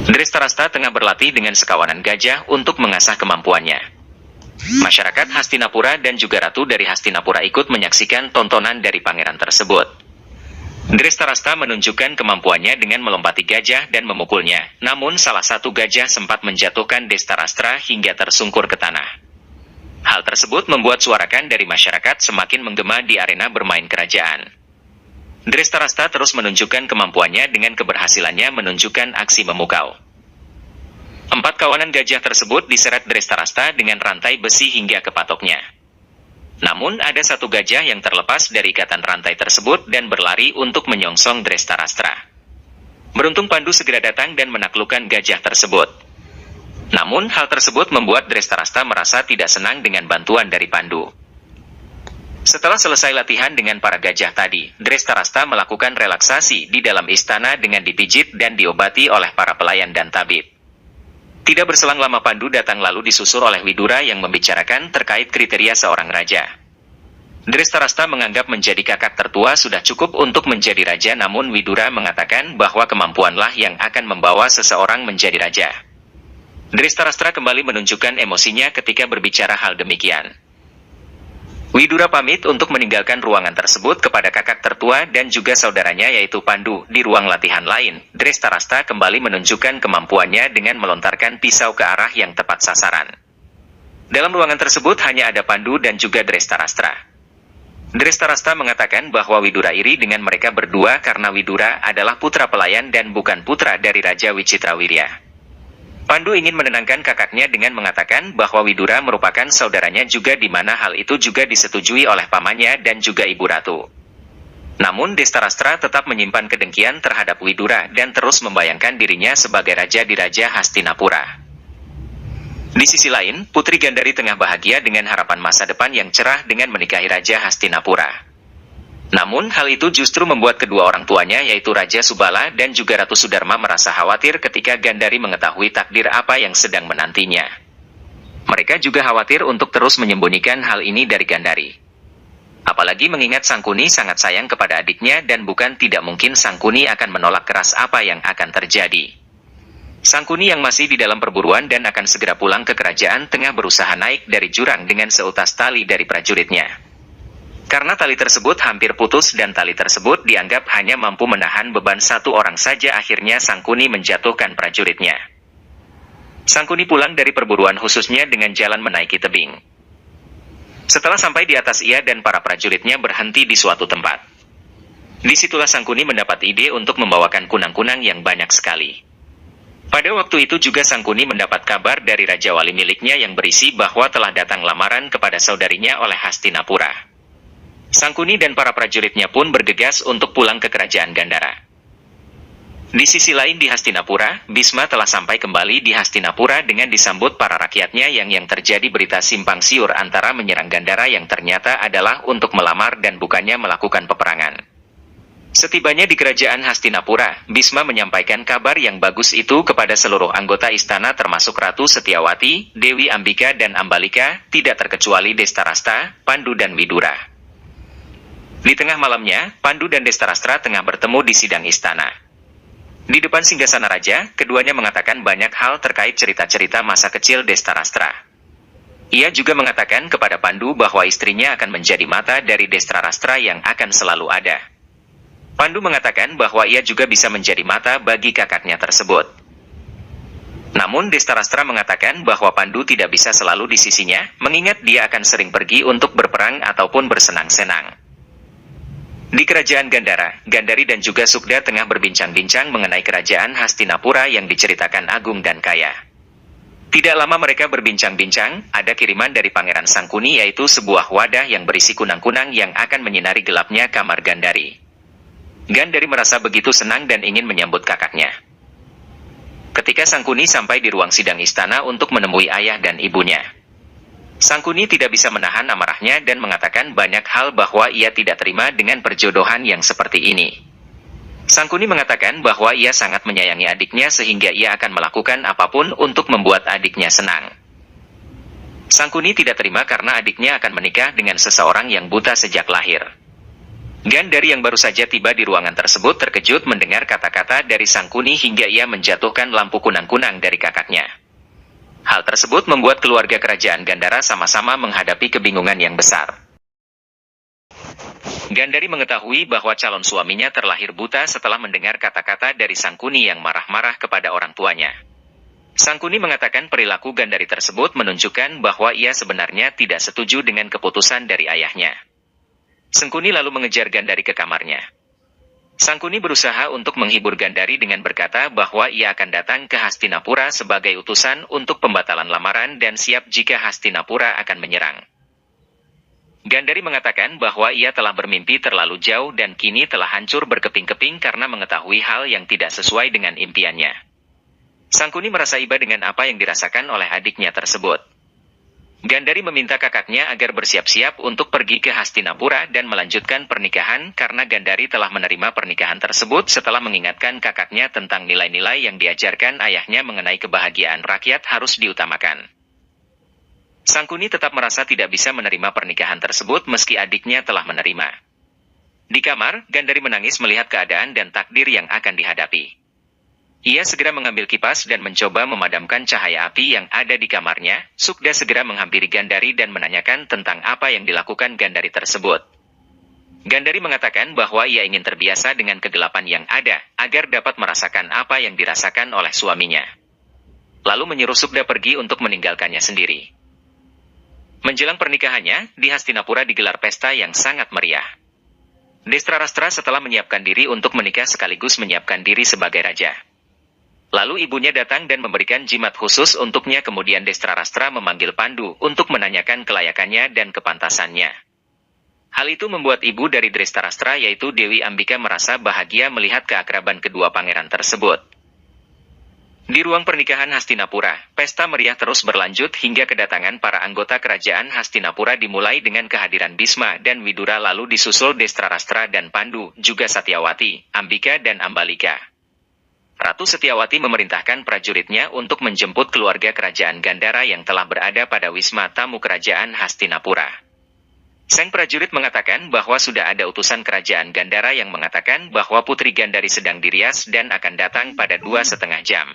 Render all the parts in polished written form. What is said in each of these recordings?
Drestarasta tengah berlatih dengan sekawanan gajah untuk mengasah kemampuannya. Masyarakat Hastinapura dan juga Ratu dari Hastinapura ikut menyaksikan tontonan dari pangeran tersebut. Drestarasta menunjukkan kemampuannya dengan melompati gajah dan memukulnya, namun salah satu gajah sempat menjatuhkan Drestarasta hingga tersungkur ke tanah. Hal tersebut membuat suarakan dari masyarakat semakin menggema di arena bermain kerajaan. Drestarasta terus menunjukkan kemampuannya dengan keberhasilannya menunjukkan aksi memukau. 4 kawanan gajah tersebut diseret Drestarasta dengan rantai besi hingga ke patoknya. Namun ada satu gajah yang terlepas dari ikatan rantai tersebut dan berlari untuk menyongsong Drestarasta. Beruntung Pandu segera datang dan menaklukkan gajah tersebut. Namun hal tersebut membuat Drestarasta merasa tidak senang dengan bantuan dari Pandu. Setelah selesai latihan dengan para gajah tadi, Drestarasta melakukan relaksasi di dalam istana dengan dipijit dan diobati oleh para pelayan dan tabib. Tidak berselang lama Pandu datang lalu disusur oleh Widura yang membicarakan terkait kriteria seorang raja. Drestarasta menganggap menjadi kakak tertua sudah cukup untuk menjadi raja, namun Widura mengatakan bahwa kemampuanlah yang akan membawa seseorang menjadi raja. Drestarasta kembali menunjukkan emosinya ketika berbicara hal demikian. Widura pamit untuk meninggalkan ruangan tersebut kepada kakak tertua dan juga saudaranya yaitu Pandu. Di ruang latihan lain, Drestarasta kembali menunjukkan kemampuannya dengan melontarkan pisau ke arah yang tepat sasaran. Dalam ruangan tersebut hanya ada Pandu dan juga Drestarasta. Drestarasta mengatakan bahwa Widura iri dengan mereka berdua karena Widura adalah putra pelayan dan bukan putra dari Raja Wicitrawirya. Pandu ingin menenangkan kakaknya dengan mengatakan bahwa Widura merupakan saudaranya juga, di mana hal itu juga disetujui oleh pamannya dan juga ibu ratu. Namun Drestarasta tetap menyimpan kedengkian terhadap Widura dan terus membayangkan dirinya sebagai raja di Raja Hastinapura. Di sisi lain, Putri Gandari tengah bahagia dengan harapan masa depan yang cerah dengan menikahi Raja Hastinapura. Namun hal itu justru membuat kedua orang tuanya yaitu Raja Subala dan juga Ratu Sudarma merasa khawatir ketika Gandari mengetahui takdir apa yang sedang menantinya. Mereka juga khawatir untuk terus menyembunyikan hal ini dari Gandari. Apalagi mengingat Sangkuni sangat sayang kepada adiknya dan bukan tidak mungkin Sangkuni akan menolak keras apa yang akan terjadi. Sangkuni yang masih di dalam perburuan dan akan segera pulang ke kerajaan tengah berusaha naik dari jurang dengan seutas tali dari prajuritnya. Karena tali tersebut hampir putus dan tali tersebut dianggap hanya mampu menahan beban satu orang saja, akhirnya Sangkuni menjatuhkan prajuritnya. Sangkuni pulang dari perburuan khususnya dengan jalan menaiki tebing. Setelah sampai di atas, ia dan para prajuritnya berhenti di suatu tempat. Disitulah Sangkuni mendapat ide untuk membawakan kunang-kunang yang banyak sekali. Pada waktu itu juga Sangkuni mendapat kabar dari Raja Wali miliknya yang berisi bahwa telah datang lamaran kepada saudarinya oleh Hastinapura. Sangkuni dan para prajuritnya pun bergegas untuk pulang ke kerajaan Gandhara. Di sisi lain di Hastinapura, Bisma telah sampai kembali di Hastinapura dengan disambut para rakyatnya yang terjadi berita simpang siur antara menyerang Gandhara yang ternyata adalah untuk melamar dan bukannya melakukan peperangan. Setibanya di kerajaan Hastinapura, Bisma menyampaikan kabar yang bagus itu kepada seluruh anggota istana termasuk Ratu Setyawati, Dewi Ambika dan Ambalika, tidak terkecuali Drestarasta, Pandu dan Widura. Di tengah malamnya, Pandu dan Drestarasta tengah bertemu di sidang istana. Di depan singgasana raja, keduanya mengatakan banyak hal terkait cerita-cerita masa kecil Drestarasta. Ia juga mengatakan kepada Pandu bahwa istrinya akan menjadi mata dari Drestarasta yang akan selalu ada. Pandu mengatakan bahwa ia juga bisa menjadi mata bagi kakaknya tersebut. Namun Drestarasta mengatakan bahwa Pandu tidak bisa selalu di sisinya, mengingat dia akan sering pergi untuk berperang ataupun bersenang-senang. Di kerajaan Gandhara, Gandari dan juga Sukda tengah berbincang-bincang mengenai kerajaan Hastinapura yang diceritakan agung dan kaya. Tidak lama mereka berbincang-bincang, ada kiriman dari Pangeran Sangkuni yaitu sebuah wadah yang berisi kunang-kunang yang akan menyinari gelapnya kamar Gandari. Gandari merasa begitu senang dan ingin menyambut kakaknya. Ketika Sangkuni sampai di ruang sidang istana untuk menemui ayah dan ibunya, Sangkuni tidak bisa menahan amarahnya dan mengatakan banyak hal bahwa ia tidak terima dengan perjodohan yang seperti ini. Sangkuni mengatakan bahwa ia sangat menyayangi adiknya sehingga ia akan melakukan apapun untuk membuat adiknya senang. Sangkuni tidak terima karena adiknya akan menikah dengan seseorang yang buta sejak lahir. Gandari yang baru saja tiba di ruangan tersebut terkejut mendengar kata-kata dari Sangkuni hingga ia menjatuhkan lampu kunang-kunang dari kakaknya. Hal tersebut membuat keluarga kerajaan Gandara sama-sama menghadapi kebingungan yang besar. Gandari mengetahui bahwa calon suaminya terlahir buta setelah mendengar kata-kata dari Sangkuni yang marah-marah kepada orang tuanya. Sangkuni mengatakan perilaku Gandari tersebut menunjukkan bahwa ia sebenarnya tidak setuju dengan keputusan dari ayahnya. Sangkuni lalu mengejar Gandari ke kamarnya. Sangkuni berusaha untuk menghibur Gandari dengan berkata bahwa ia akan datang ke Hastinapura sebagai utusan untuk pembatalan lamaran dan siap jika Hastinapura akan menyerang. Gandari mengatakan bahwa ia telah bermimpi terlalu jauh dan kini telah hancur berkeping-keping karena mengetahui hal yang tidak sesuai dengan impiannya. Sangkuni merasa iba dengan apa yang dirasakan oleh adiknya tersebut. Gandari meminta kakaknya agar bersiap-siap untuk pergi ke Hastinapura dan melanjutkan pernikahan karena Gandari telah menerima pernikahan tersebut setelah mengingatkan kakaknya tentang nilai-nilai yang diajarkan ayahnya mengenai kebahagiaan rakyat harus diutamakan. Sangkuni tetap merasa tidak bisa menerima pernikahan tersebut meski adiknya telah menerima. Di kamar, Gandari menangis melihat keadaan dan takdir yang akan dihadapi. Ia segera mengambil kipas dan mencoba memadamkan cahaya api yang ada di kamarnya. Sukda segera menghampiri Gandari dan menanyakan tentang apa yang dilakukan Gandari tersebut. Gandari mengatakan bahwa ia ingin terbiasa dengan kegelapan yang ada, agar dapat merasakan apa yang dirasakan oleh suaminya. Lalu menyuruh Sukda pergi untuk meninggalkannya sendiri. Menjelang pernikahannya, di Hastinapura digelar pesta yang sangat meriah. Destrarastra setelah menyiapkan diri untuk menikah sekaligus menyiapkan diri sebagai raja. Lalu ibunya datang dan memberikan jimat khusus untuknya, kemudian Destrarastra memanggil Pandu untuk menanyakan kelayakannya dan kepantasannya. Hal itu membuat ibu dari Destrarastra yaitu Dewi Ambika merasa bahagia melihat keakraban kedua pangeran tersebut. Di ruang pernikahan Hastinapura, pesta meriah terus berlanjut hingga kedatangan para anggota kerajaan Hastinapura dimulai dengan kehadiran Bisma dan Widura lalu disusul Destrarastra dan Pandu, juga Satyawati, Ambika dan Ambalika. Ratu Satyawati memerintahkan prajuritnya untuk menjemput keluarga kerajaan Gandara yang telah berada pada wisma tamu kerajaan Hastinapura. Sang prajurit mengatakan bahwa sudah ada utusan kerajaan Gandara yang mengatakan bahwa Putri Gandari sedang dirias dan akan datang pada 2,5 jam.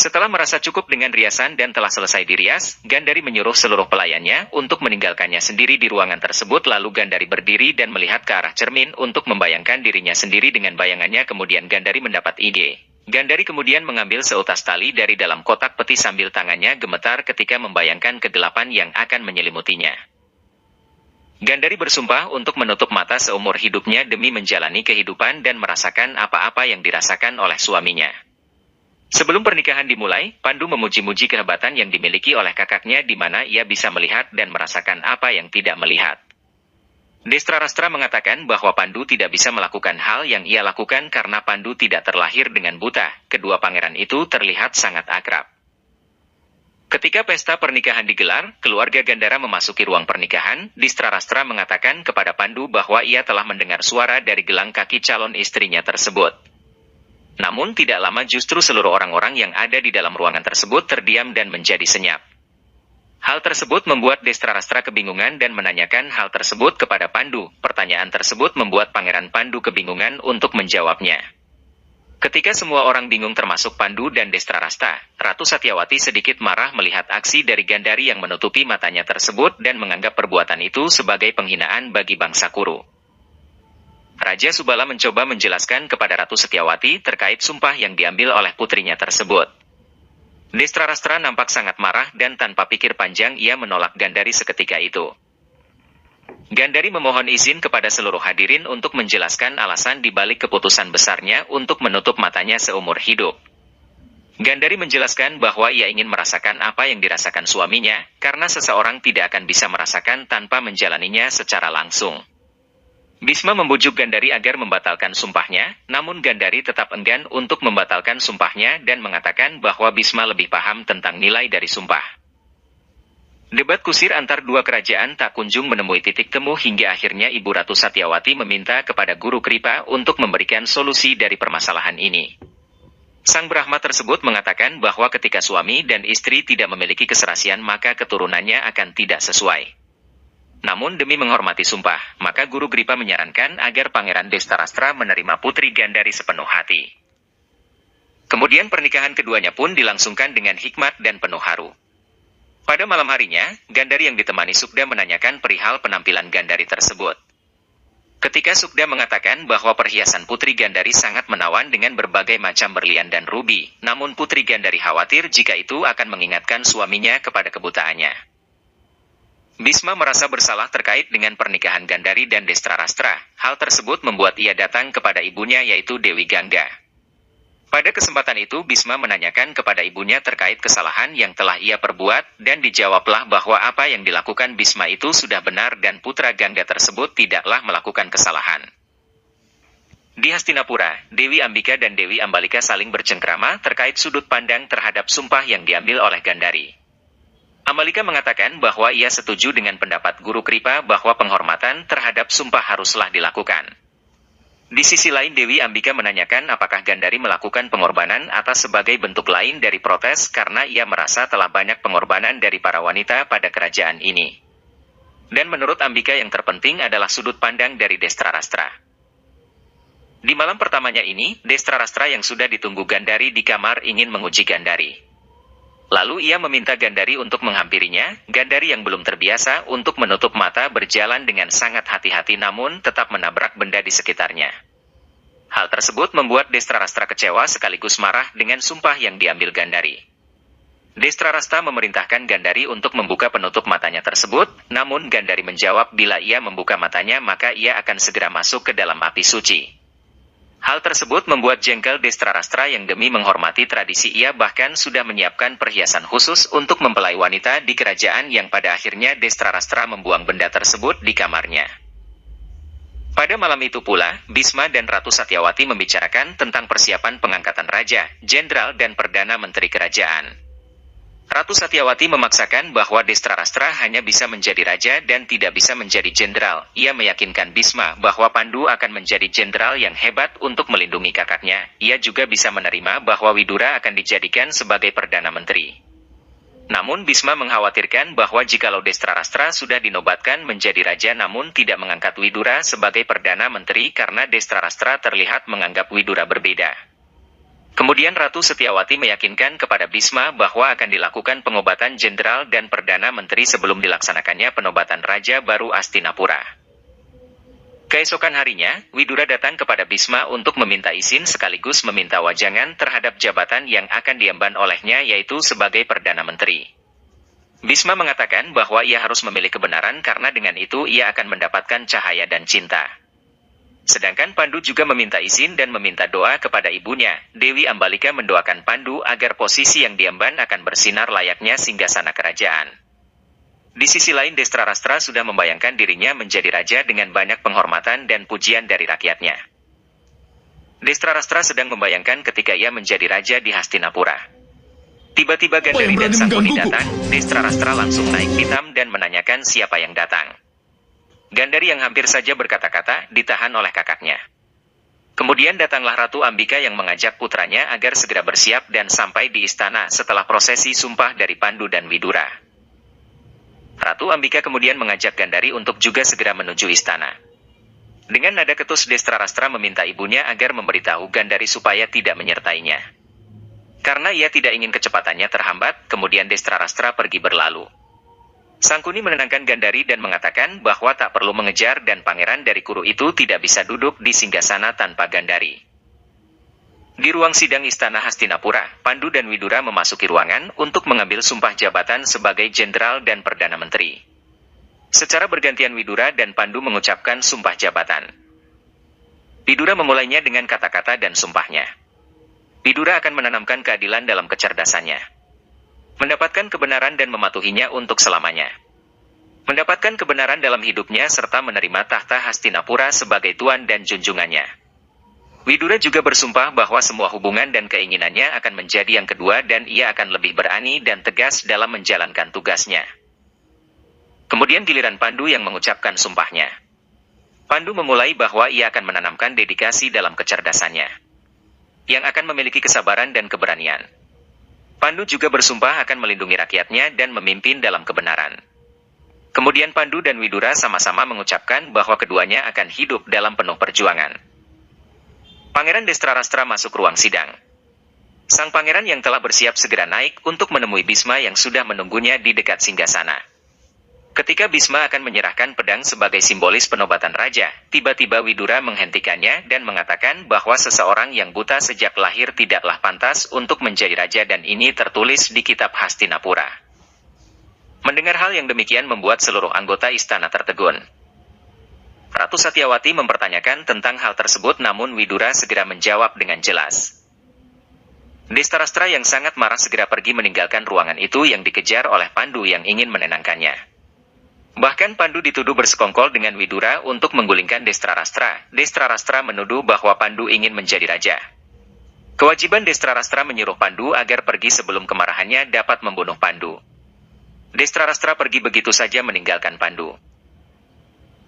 Setelah merasa cukup dengan riasan dan telah selesai dirias, Gandari menyuruh seluruh pelayannya untuk meninggalkannya sendiri di ruangan tersebut. Lalu Gandari berdiri dan melihat ke arah cermin untuk membayangkan dirinya sendiri dengan bayangannya. Kemudian Gandari mendapat ide. Gandari kemudian mengambil seutas tali dari dalam kotak peti sambil tangannya gemetar ketika membayangkan kegelapan yang akan menyelimutinya. Gandari bersumpah untuk menutup mata seumur hidupnya demi menjalani kehidupan dan merasakan apa-apa yang dirasakan oleh suaminya. Sebelum pernikahan dimulai, Pandu memuji-muji kehebatan yang dimiliki oleh kakaknya di mana ia bisa melihat dan merasakan apa yang tidak melihat. Destrarastra mengatakan bahwa Pandu tidak bisa melakukan hal yang ia lakukan karena Pandu tidak terlahir dengan buta. Kedua pangeran itu terlihat sangat akrab. Ketika pesta pernikahan digelar, keluarga Gandara memasuki ruang pernikahan. Destrarastra mengatakan kepada Pandu bahwa ia telah mendengar suara dari gelang kaki calon istrinya tersebut. Namun tidak lama justru seluruh orang-orang yang ada di dalam ruangan tersebut terdiam dan menjadi senyap. Hal tersebut membuat Destrarastra kebingungan dan menanyakan hal tersebut kepada Pandu. Pertanyaan tersebut membuat Pangeran Pandu kebingungan untuk menjawabnya. Ketika semua orang bingung termasuk Pandu dan Destrarastra, Ratu Satyawati sedikit marah melihat aksi dari Gandari yang menutupi matanya tersebut dan menganggap perbuatan itu sebagai penghinaan bagi bangsa Kuru. Raja Subala mencoba menjelaskan kepada Ratu Satyawati terkait sumpah yang diambil oleh putrinya tersebut. Destrarastra nampak sangat marah dan tanpa pikir panjang ia menolak Gandari seketika itu. Gandari memohon izin kepada seluruh hadirin untuk menjelaskan alasan dibalik keputusan besarnya untuk menutup matanya seumur hidup. Gandari menjelaskan bahwa ia ingin merasakan apa yang dirasakan suaminya, karena seseorang tidak akan bisa merasakan tanpa menjalaninya secara langsung. Bisma membujuk Gandari agar membatalkan sumpahnya, namun Gandari tetap enggan untuk membatalkan sumpahnya dan mengatakan bahwa Bisma lebih paham tentang nilai dari sumpah. Debat kusir antar dua kerajaan tak kunjung menemui titik temu hingga akhirnya Ibu Ratu Satyawati meminta kepada Guru Kripa untuk memberikan solusi dari permasalahan ini. Sang Brahma tersebut mengatakan bahwa ketika suami dan istri tidak memiliki keserasian maka keturunannya akan tidak sesuai. Namun demi menghormati sumpah, maka Guru Gripa menyarankan agar Pangeran Destarastra menerima Putri Gandari sepenuh hati. Kemudian pernikahan keduanya pun dilangsungkan dengan hikmat dan penuh haru. Pada malam harinya, Gandari yang ditemani Sukda menanyakan perihal penampilan Gandari tersebut. Ketika Sukda mengatakan bahwa perhiasan Putri Gandari sangat menawan dengan berbagai macam berlian dan rubi, namun Putri Gandari khawatir jika itu akan mengingatkan suaminya kepada kebutaannya. Bisma merasa bersalah terkait dengan pernikahan Gandari dan Destrarastra. Hal tersebut membuat ia datang kepada ibunya yaitu Dewi Gangga. Pada kesempatan itu Bisma menanyakan kepada ibunya terkait kesalahan yang telah ia perbuat, dan dijawablah bahwa apa yang dilakukan Bisma itu sudah benar dan putra Gangga tersebut tidaklah melakukan kesalahan. Di Hastinapura, Dewi Ambika dan Dewi Ambalika saling bercengkrama terkait sudut pandang terhadap sumpah yang diambil oleh Gandari. Ambalika mengatakan bahwa ia setuju dengan pendapat Guru Kripa bahwa penghormatan terhadap sumpah haruslah dilakukan. Di sisi lain Dewi Ambika menanyakan apakah Gandari melakukan pengorbanan atas sebagai bentuk lain dari protes karena ia merasa telah banyak pengorbanan dari para wanita pada kerajaan ini. Dan menurut Ambika yang terpenting adalah sudut pandang dari Destrarastra. Di malam pertamanya ini, Destrarastra yang sudah ditunggu Gandari di kamar ingin menguji Gandari. Lalu ia meminta Gandari untuk menghampirinya. Gandari yang belum terbiasa untuk menutup mata berjalan dengan sangat hati-hati namun tetap menabrak benda di sekitarnya. Hal tersebut membuat Destrarastra kecewa sekaligus marah dengan sumpah yang diambil Gandari. Destrarastra memerintahkan Gandari untuk membuka penutup matanya tersebut, namun Gandari menjawab bila ia membuka matanya maka ia akan segera masuk ke dalam api suci. Hal tersebut membuat jengkel Destrarastra yang demi menghormati tradisi ia bahkan sudah menyiapkan perhiasan khusus untuk mempelai wanita di kerajaan yang pada akhirnya Destrarastra membuang benda tersebut di kamarnya. Pada malam itu pula, Bisma dan Ratu Satyawati membicarakan tentang persiapan pengangkatan Raja, Jenderal dan Perdana Menteri Kerajaan. Ratu Satyawati memaksakan bahwa Destrarastra hanya bisa menjadi raja dan tidak bisa menjadi jenderal. Ia meyakinkan Bisma bahwa Pandu akan menjadi jenderal yang hebat untuk melindungi kakaknya. Ia juga bisa menerima bahwa Widura akan dijadikan sebagai Perdana Menteri. Namun Bisma mengkhawatirkan bahwa jikalau Destrarastra sudah dinobatkan menjadi raja namun tidak mengangkat Widura sebagai Perdana Menteri karena Destrarastra terlihat menganggap Widura berbeda. Kemudian Ratu Satyawati meyakinkan kepada Bisma bahwa akan dilakukan pengobatan jenderal dan perdana menteri sebelum dilaksanakannya penobatan Raja baru Hastinapura. Keesokan harinya, Widura datang kepada Bisma untuk meminta izin sekaligus meminta wajangan terhadap jabatan yang akan diemban olehnya yaitu sebagai Perdana Menteri. Bisma mengatakan bahwa ia harus memilih kebenaran karena dengan itu ia akan mendapatkan cahaya dan cinta. Sedangkan Pandu juga meminta izin dan meminta doa kepada ibunya. Dewi Ambalika mendoakan Pandu agar posisi yang diemban akan bersinar layaknya singgasana kerajaan. Di sisi lain Destrarastra sudah membayangkan dirinya menjadi raja dengan banyak penghormatan dan pujian dari rakyatnya. Destrarastra sedang membayangkan ketika ia menjadi raja di Hastinapura. Tiba-tiba Gandari dan Sangkuni datang. Destrarastra langsung naik pitam dan menanyakan siapa yang datang. Gandari yang hampir saja berkata-kata ditahan oleh kakaknya. Kemudian datanglah Ratu Ambika yang mengajak putranya agar segera bersiap dan sampai di istana setelah prosesi sumpah dari Pandu dan Widura. Ratu Ambika kemudian mengajak Gandari untuk juga segera menuju istana. Dengan nada ketus Destrarastra meminta ibunya agar memberitahu Gandari supaya tidak menyertainya. Karena ia tidak ingin kecepatannya terhambat, kemudian Destrarastra pergi berlalu. Sangkuni menenangkan Gandari dan mengatakan bahwa tak perlu mengejar dan pangeran dari Kuru itu tidak bisa duduk di singgasana tanpa Gandari. Di ruang sidang istana Hastinapura, Pandu dan Widura memasuki ruangan untuk mengambil sumpah jabatan sebagai jenderal dan perdana menteri. Secara bergantian Widura dan Pandu mengucapkan sumpah jabatan. Widura memulainya dengan kata-kata dan sumpahnya. Widura akan menanamkan keadilan dalam kecerdasannya. Mendapatkan kebenaran dan mematuhinya untuk selamanya. Mendapatkan kebenaran dalam hidupnya serta menerima tahta Hastinapura sebagai tuan dan junjungannya. Widura juga bersumpah bahwa semua hubungan dan keinginannya akan menjadi yang kedua dan ia akan lebih berani dan tegas dalam menjalankan tugasnya. Kemudian giliran Pandu yang mengucapkan sumpahnya. Pandu memulai bahwa ia akan menanamkan dedikasi dalam kecerdasannya. Yang akan memiliki kesabaran dan keberanian. Pandu juga bersumpah akan melindungi rakyatnya dan memimpin dalam kebenaran. Kemudian Pandu dan Widura sama-sama mengucapkan bahwa keduanya akan hidup dalam penuh perjuangan. Pangeran Destrarastra masuk ruang sidang. Sang pangeran yang telah bersiap segera naik untuk menemui Bisma yang sudah menunggunya di dekat singgasana. Ketika Bisma akan menyerahkan pedang sebagai simbolis penobatan raja, tiba-tiba Widura menghentikannya dan mengatakan bahwa seseorang yang buta sejak lahir tidaklah pantas untuk menjadi raja dan ini tertulis di kitab Hastinapura. Mendengar hal yang demikian membuat seluruh anggota istana tertegun. Ratu Satyawati mempertanyakan tentang hal tersebut namun Widura segera menjawab dengan jelas. Destrarastra yang sangat marah segera pergi meninggalkan ruangan itu yang dikejar oleh Pandu yang ingin menenangkannya. Bahkan Pandu dituduh bersekongkol dengan Widura untuk menggulingkan Destrarastra. Destrarastra menuduh bahwa Pandu ingin menjadi raja. Kewajiban Destrarastra menyuruh Pandu agar pergi sebelum kemarahannya dapat membunuh Pandu. Destrarastra pergi begitu saja meninggalkan Pandu.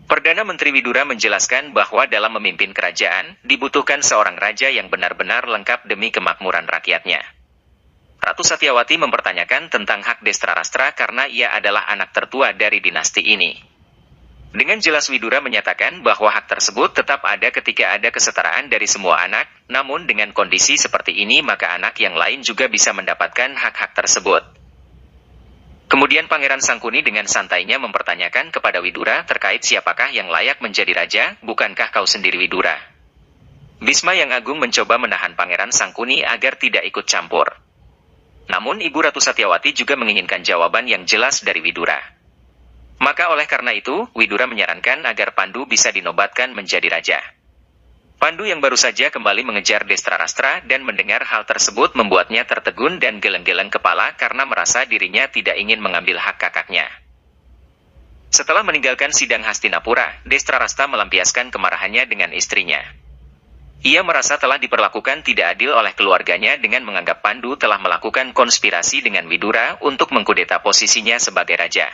Perdana Menteri Widura menjelaskan bahwa dalam memimpin kerajaan, dibutuhkan seorang raja yang benar-benar lengkap demi kemakmuran rakyatnya. Ratu Satyawati mempertanyakan tentang hak Destrarastra karena ia adalah anak tertua dari dinasti ini. Dengan jelas Widura menyatakan bahwa hak tersebut tetap ada ketika ada kesetaraan dari semua anak, namun dengan kondisi seperti ini maka anak yang lain juga bisa mendapatkan hak-hak tersebut. Kemudian Pangeran Sangkuni dengan santainya mempertanyakan kepada Widura terkait siapakah yang layak menjadi raja, bukankah kau sendiri Widura? Bisma yang agung mencoba menahan Pangeran Sangkuni agar tidak ikut campur. Namun Ibu Ratu Satyawati juga menginginkan jawaban yang jelas dari Widura. Maka oleh karena itu, Widura menyarankan agar Pandu bisa dinobatkan menjadi raja. Pandu yang baru saja kembali mengejar Destrarastra dan mendengar hal tersebut membuatnya tertegun dan geleng-geleng kepala karena merasa dirinya tidak ingin mengambil hak kakaknya. Setelah meninggalkan sidang Hastinapura, Destrarastra melampiaskan kemarahannya dengan istrinya. Ia merasa telah diperlakukan tidak adil oleh keluarganya dengan menganggap Pandu telah melakukan konspirasi dengan Widura untuk mengkudeta posisinya sebagai raja.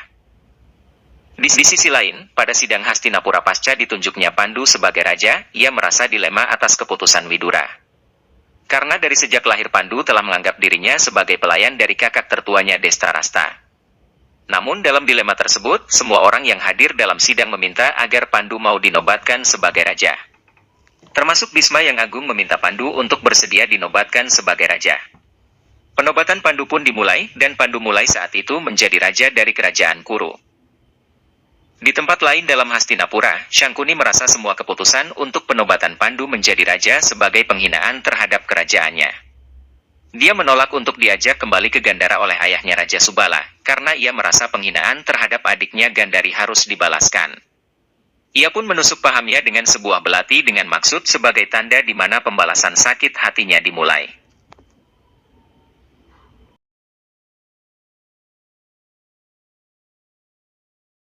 Di sisi lain, pada sidang Hastinapura pasca ditunjuknya Pandu sebagai raja, ia merasa dilema atas keputusan Widura. Karena dari sejak lahir Pandu telah menganggap dirinya sebagai pelayan dari kakak tertuanya Destrarastra. Namun dalam dilema tersebut, semua orang yang hadir dalam sidang meminta agar Pandu mau dinobatkan sebagai raja. Termasuk Bisma yang agung meminta Pandu untuk bersedia dinobatkan sebagai raja. Penobatan Pandu pun dimulai, dan Pandu mulai saat itu menjadi raja dari kerajaan Kuru. Di tempat lain dalam Hastinapura, Sangkuni merasa semua keputusan untuk penobatan Pandu menjadi raja sebagai penghinaan terhadap kerajaannya. Dia menolak untuk diajak kembali ke Gandhara oleh ayahnya Raja Subala, karena ia merasa penghinaan terhadap adiknya Gandhari harus dibalaskan. Ia pun menusuk pahamnya dengan sebuah belati dengan maksud sebagai tanda di mana pembalasan sakit hatinya dimulai.